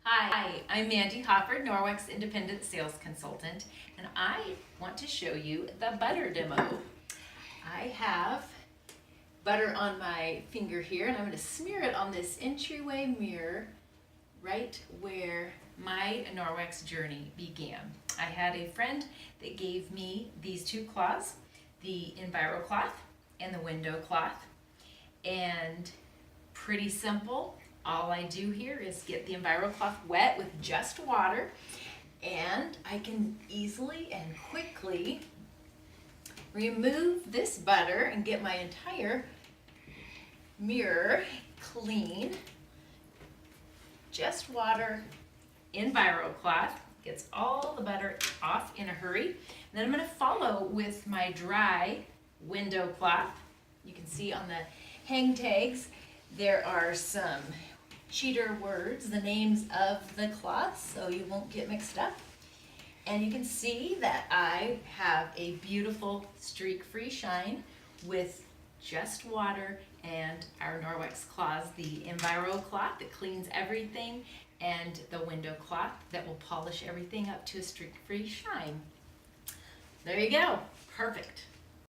Hi, I'm Mandy Hopper, Norwex Independent Sales Consultant, and I want to show you the butter demo. I have butter on my finger here, and I'm going to smear it on this entryway mirror right where my Norwex journey began. I had a friend that gave me these two cloths, the Enviro cloth and the window cloth, and pretty simple. All I do here is get the Enviro cloth wet with just water, and I can easily and quickly remove this butter and get my entire mirror clean. Just water, Enviro cloth, gets all the butter off in a hurry. And then I'm going to follow with my dry window cloth. You can see on the hang tags there are some cheater words, the names of the cloths, so you won't get mixed up. And you can see that I have a beautiful streak-free shine with just water and our Norwex cloths, the Enviro cloth that cleans everything, and the window cloth that will polish everything up to a streak-free shine. There you go, perfect.